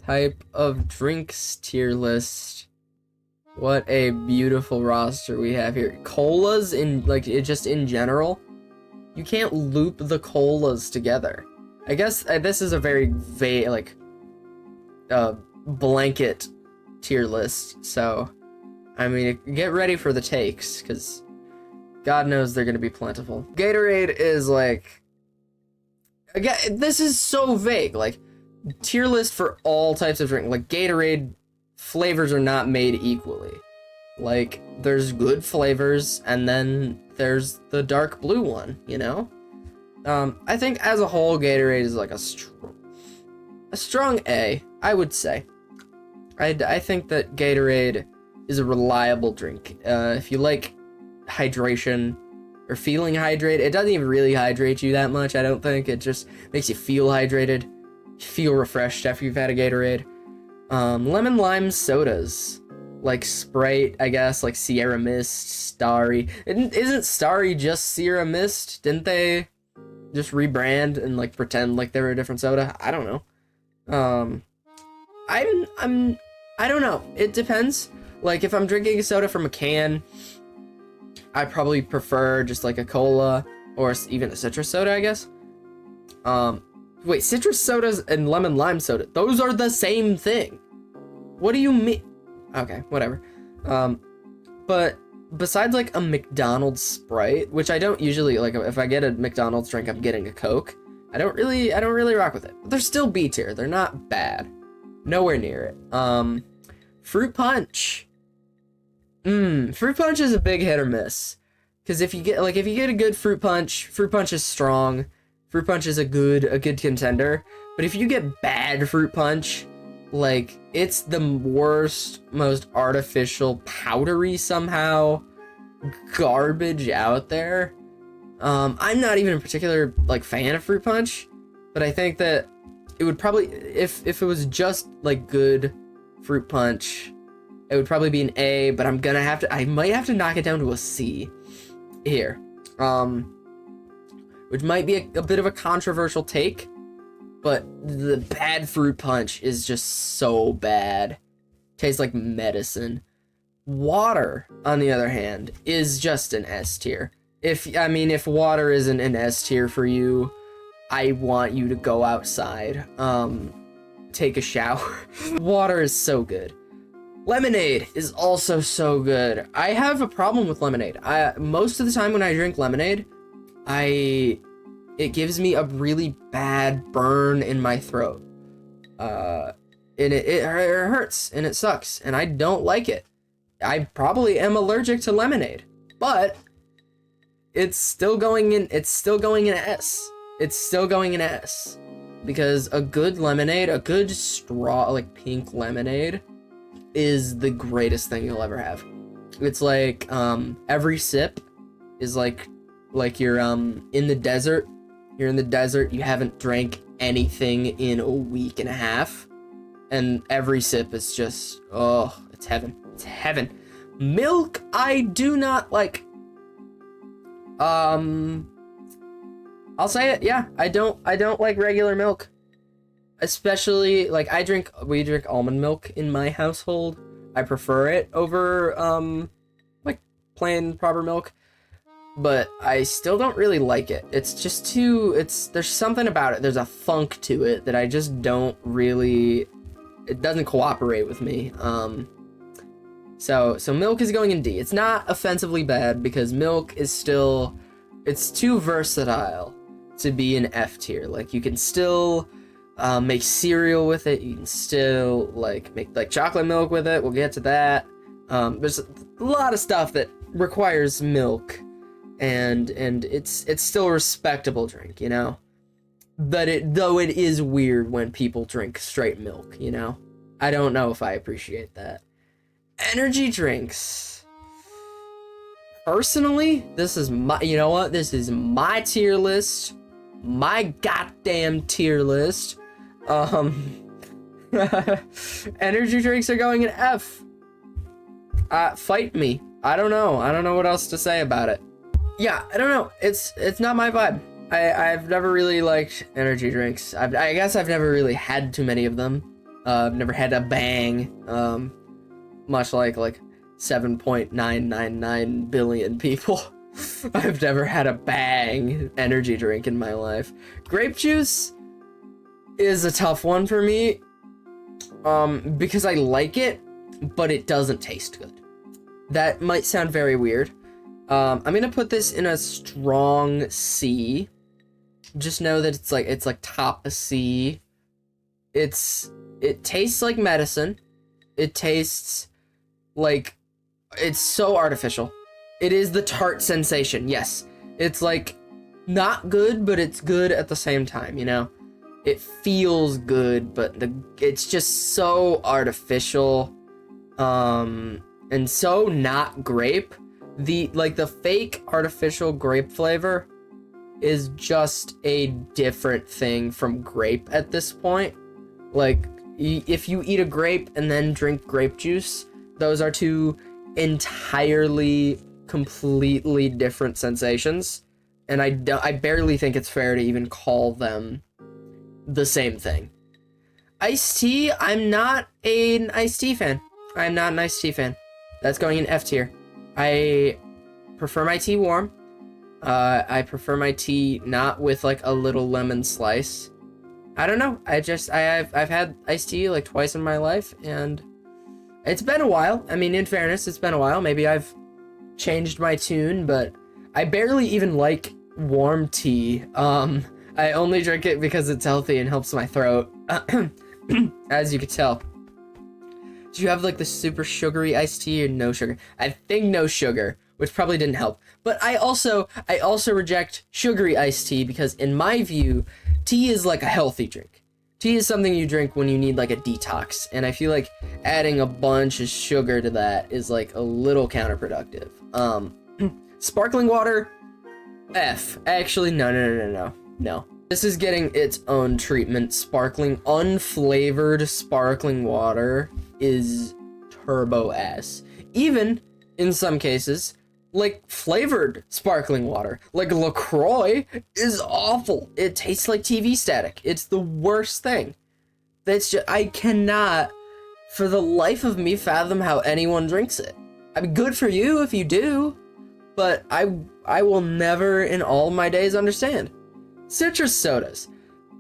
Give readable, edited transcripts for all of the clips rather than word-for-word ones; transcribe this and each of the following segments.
Type of drinks tier list. What a beautiful roster we have here. Colas in, like, it just in general. You can't loop the colas together. I guess this is a very vague, like, blanket tier list. So, I mean, get ready for the takes, because God knows they're going to be plentiful. Gatorade is, like, again, this is so vague. Like, tier list for all types of drink. Like, Gatorade flavors are not made equally. Like, there's good flavors, and then there's the dark blue one, you know? I think as a whole, Gatorade is like a strong A, I would say. I think that Gatorade is a reliable drink. If you like hydration or feeling hydrated, it doesn't even really hydrate you that much, I don't think. It just makes you feel hydrated, feel refreshed after you've had a Gatorade. Lemon lime sodas, like Sprite, I guess, like Sierra Mist, Starry. Isn't Starry just Sierra Mist? Didn't they just rebrand and like pretend like they were a different soda? I don't know. I don't know. It depends. Like, if I'm drinking a soda from a can, I probably prefer just like a cola or even a citrus soda, I guess. Wait, citrus sodas and lemon lime soda, those are the same thing. What do you mean? Okay, whatever. But besides like a McDonald's Sprite, which I don't usually, like, if I get a McDonald's drink, I'm getting a Coke. I don't really rock with it. But they're still B tier. They're not bad. Nowhere near it. Fruit punch. Fruit punch is a big hit or miss. Because if you get a good fruit punch is strong. Fruit punch is a good contender. But if you get bad fruit punch, like, it's the worst, most artificial, powdery somehow garbage out there. I'm not even a particular, like, fan of fruit punch, but I think that it would probably, if it was just like good fruit punch, it would probably be an A, but I might have to knock it down to a C here. Which might be a bit of a controversial take, but the bad fruit punch is just so bad. Tastes like medicine. Water, on the other hand, is just an S tier. If water isn't an S tier for you, I want you to go outside, take a shower. Water is so good. Lemonade is also so good. I have a problem with lemonade. Most of the time when I drink lemonade, it gives me a really bad burn in my throat. And it hurts, and it sucks, and I don't like it. I probably am allergic to lemonade, but it's still going in S. It's still going in S. Because a good lemonade, a good straw, like pink lemonade, is the greatest thing you'll ever have. It's like, every sip is like you're in the desert. You're in the desert, you haven't drank anything in a week and a half, and every sip is just, oh, it's heaven. It's heaven. Milk, I do not like. I'll say it, yeah, I don't like regular milk. Especially, like, we drink almond milk in my household. I prefer it over, like, plain proper milk. But I still don't really like it. It's just there's something about it. There's a funk to it that I just don't really, it doesn't cooperate with me. So milk is going in D. It's not offensively bad because milk is still, it's too versatile to be an F tier. Like, you can still make cereal with it. You can still, like, make, like, chocolate milk with it. We'll get to that. There's a lot of stuff that requires milk. And it's still a respectable drink, you know? But though it is weird when people drink straight milk, you know? I don't know if I appreciate that. Energy drinks. Personally, this is this is my tier list. My goddamn tier list. Energy drinks are going in F. Fight me. I don't know what else to say about it. Yeah, I don't know. It's not my vibe. I've never really liked energy drinks. I guess I've never really had too many of them. I've never had a bang. Much like 7.999 billion people. I've never had a bang energy drink in my life. Grape juice is a tough one for me. Because I like it, but it doesn't taste good. That might sound very weird. I'm gonna put this in a strong C. Just know that it's like top C. It tastes like medicine. It tastes like, it's so artificial. It is the tart sensation, yes. It's like not good, but it's good at the same time, you know? It feels good, but it's just so artificial, and so not grape. The fake artificial grape flavor is just a different thing from grape at this point. Like, if you eat a grape and then drink grape juice, those are two entirely, completely different sensations, and I barely think it's fair to even call them the same thing. Iced tea, I'm not an iced tea fan. I'm not an iced tea fan. That's going in F tier. I prefer my tea warm. I prefer my tea not with like a little lemon slice. I don't know. I've had iced tea like twice in my life, and it's been a while. I mean, in fairness, it's been a while. Maybe I've changed my tune, but I barely even like warm tea. I only drink it because it's healthy and helps my throat. As you can tell. Do you have like the super sugary iced tea or no sugar? I think no sugar, which probably didn't help. But I also reject sugary iced tea because in my view, tea is like a healthy drink. Tea is something you drink when you need like a detox, and I feel like adding a bunch of sugar to that is like a little counterproductive. Sparkling water, F. Actually, no. This is getting its own treatment. Sparkling, unflavored sparkling water is turbo S. Even, in some cases, like flavored sparkling water, like LaCroix, is awful. It tastes like TV static. It's the worst thing. That's just, I cannot, for the life of me, fathom how anyone drinks it. I mean, good for you if you do, but I will never in all my days understand. Citrus sodas.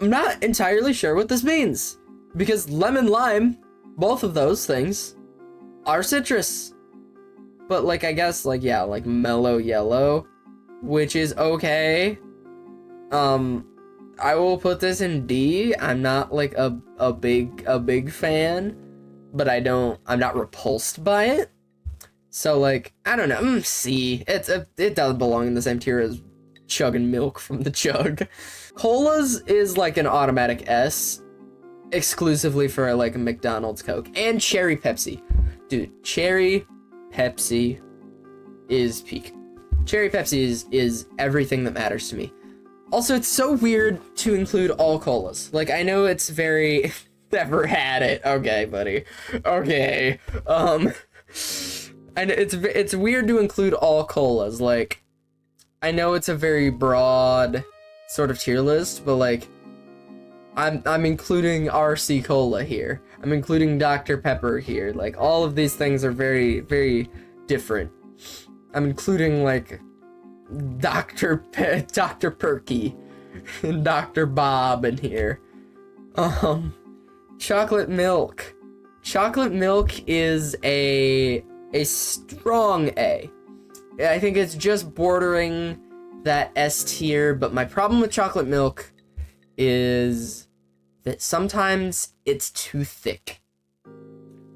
I'm not entirely sure what this means, because lemon lime, both of those things, are citrus. But like, I guess like, yeah, like mellow yellow, which is okay. I will put this in D. I'm not like a big fan, but I'm not repulsed by it. So like, I don't know, C. It does belong in the same tier as chugging milk from the jug. Colas is like an automatic S, exclusively for like a McDonald's Coke. And cherry Pepsi. Dude, cherry Pepsi is peak. Cherry Pepsi is everything that matters to me. Also, it's so weird to include all colas. Like, I know it's very... Never had it. Okay, buddy. Okay. And it's weird to include all colas. Like, I know it's a very broad sort of tier list, but like, I'm including RC Cola here. I'm including Dr. Pepper here. Like, all of these things are very, very different. I'm including like Dr. Perky and Dr. Bob in here. Chocolate milk. Chocolate milk is a strong A. I think it's just bordering that S tier, but my problem with chocolate milk is that sometimes it's too thick.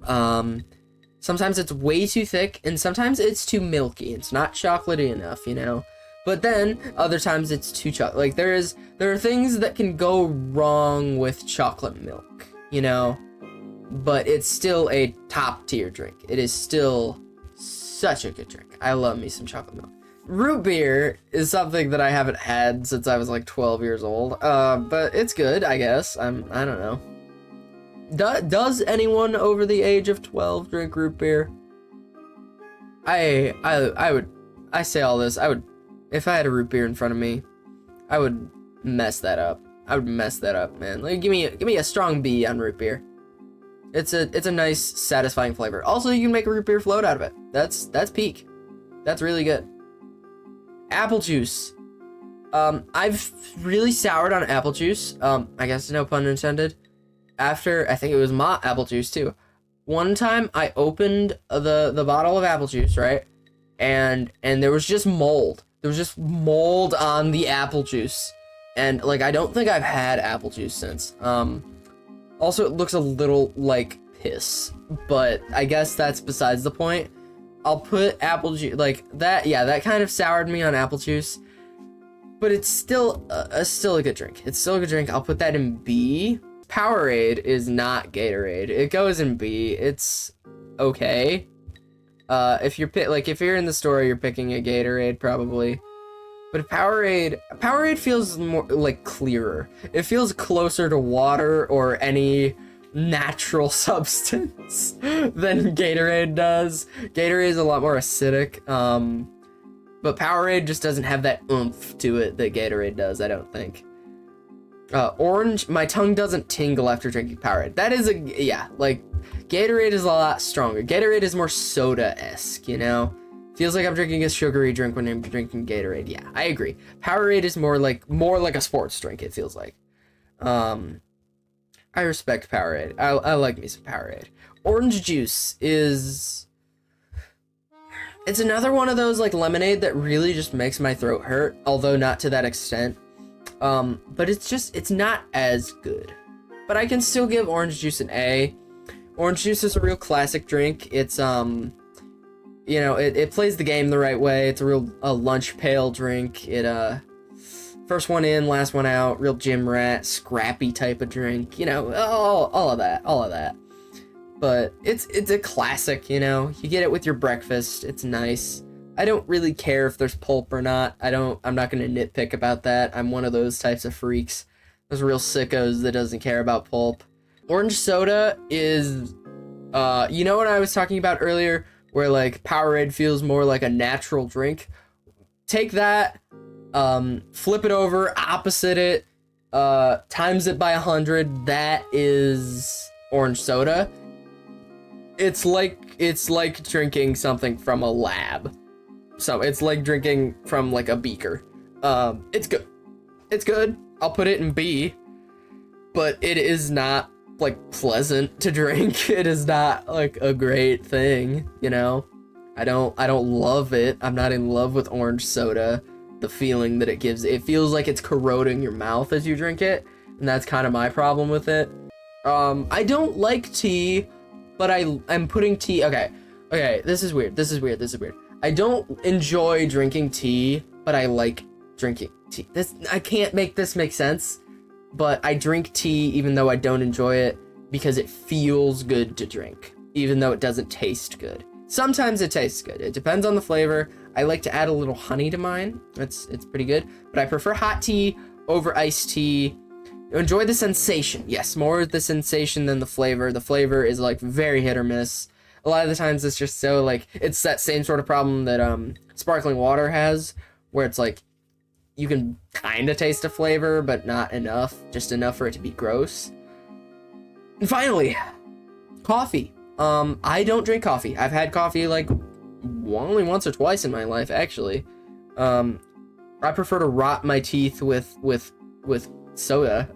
Sometimes it's way too thick, and sometimes it's too milky. It's not chocolatey enough, you know? But then, other times it's too chocolate. Like, there are things that can go wrong with chocolate milk, you know? But it's still a top tier drink. It is still such a good drink. I love me some chocolate milk. Root beer is something that I haven't had since I was like 12 years old. But it's good, I guess. I don't know. Does anyone over the age of 12 drink root beer? I say all this. If I had a root beer in front of me, I would mess that up. I would mess that up, man. Like, give me a strong B on root beer. It's a nice, satisfying flavor. Also, you can make a root beer float out of it. That's peak. That's really good. Apple juice. I've really soured on apple juice. I guess no pun intended. After, I think it was my apple juice too. One time I opened the bottle of apple juice, right? And there was just mold. There was just mold on the apple juice. And like, I don't think I've had apple juice since. Also, it looks a little like piss, but I guess that's besides the point. I'll put apple juice, like that, yeah, that kind of soured me on apple juice, but it's still a good drink. It's still a good drink. I'll put that in B. Powerade is not Gatorade. It goes in B. It's okay. If you're in the store, you're picking a Gatorade probably. But Powerade feels more like clearer. It feels closer to water or any natural substance than Gatorade does. Gatorade is a lot more acidic. But Powerade just doesn't have that oomph to it that Gatorade does, I don't think. Orange, my tongue doesn't tingle after drinking Powerade. That is like Gatorade is a lot stronger. Gatorade is more soda-esque, you know? Feels like I'm drinking a sugary drink when I'm drinking Gatorade. Yeah, I agree. Powerade is more like a sports drink, it feels like. I respect Powerade. I like me some Powerade. Orange juice is... It's another one of those like lemonade that really just makes my throat hurt, although not to that extent. But it's not as good. But I can still give orange juice an A. Orange juice is a real classic drink. It's, you know, it plays the game the right way. It's a lunch pail drink. It, first one in, last one out, real gym rat, scrappy type of drink, you know, all of that. But it's a classic, you know, you get it with your breakfast. It's nice. I don't really care if there's pulp or not. I'm not going to nitpick about that. I'm one of those types of freaks. Those real sickos that doesn't care about pulp. Orange soda is, you know what I was talking about earlier, where like Powerade feels more like a natural drink? Take that, flip it over, opposite it, times it by 100. That is orange soda. It's like drinking something from a lab. So it's like drinking from like a beaker. It's good. It's good. I'll put it in B, but it is not like pleasant to drink. It is not like a great thing, you know? I don't love it. I'm not in love with orange soda. The feeling that it gives, it feels like it's corroding your mouth as you drink it, and that's kind of my problem with it. I don't like tea, but I'm putting tea, okay, this is weird. I don't enjoy drinking tea, but I like drinking tea. I can't make this make sense, but I drink tea even though I don't enjoy it because it feels good to drink, even though it doesn't taste good. Sometimes it tastes good. It depends on the flavor. I like to add a little honey to mine. It's pretty good, but I prefer hot tea over iced tea. Enjoy the sensation. Yes, more the sensation than the flavor. The flavor is like very hit or miss. A lot of the times it's just so like, it's that same sort of problem that sparkling water has, where it's like, you can kind of taste a flavor, but not enough, just enough for it to be gross. And finally, coffee. I don't drink coffee. I've had coffee like only once or twice in my life, actually. I prefer to rot my teeth with soda,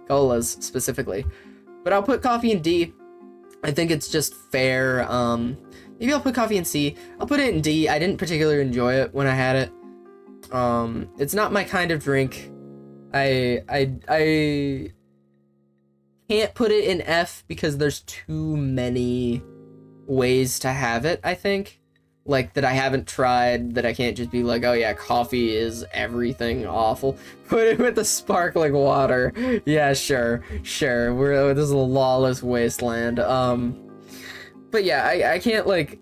colas specifically. But I'll put coffee in D. I think it's just fair. Maybe I'll put coffee in C. I'll put it in D. I didn't particularly enjoy it when I had it. It's not my kind of drink. I can't put it in F because there's too many ways to have it, I think. Like, that I haven't tried, that I can't just be like, oh yeah, coffee is everything awful. Put it with the sparkling water. Yeah, sure. This is a lawless wasteland. But yeah, I can't, like,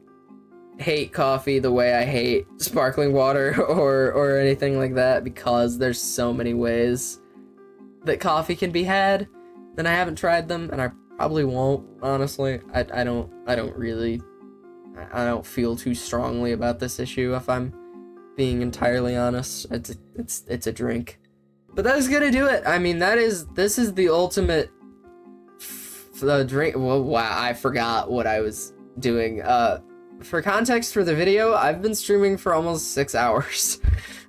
hate coffee the way I hate sparkling water or anything like that, because there's so many ways that coffee can be had, and I haven't tried them, and I probably won't, honestly. I don't feel too strongly about this issue, if I'm being entirely honest. It's a drink. But that is gonna do it. I mean, this is the ultimate the drink. Well, wow, I forgot what I was doing. For context for the video, I've been streaming for almost 6 hours.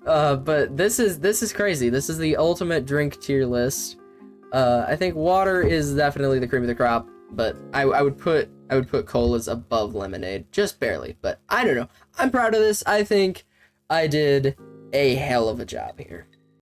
But this is crazy. This is the ultimate drink tier list. I think water is definitely the cream of the crop, but I would put colas above lemonade, just barely. But I don't know. I'm proud of this. I think I did a hell of a job here.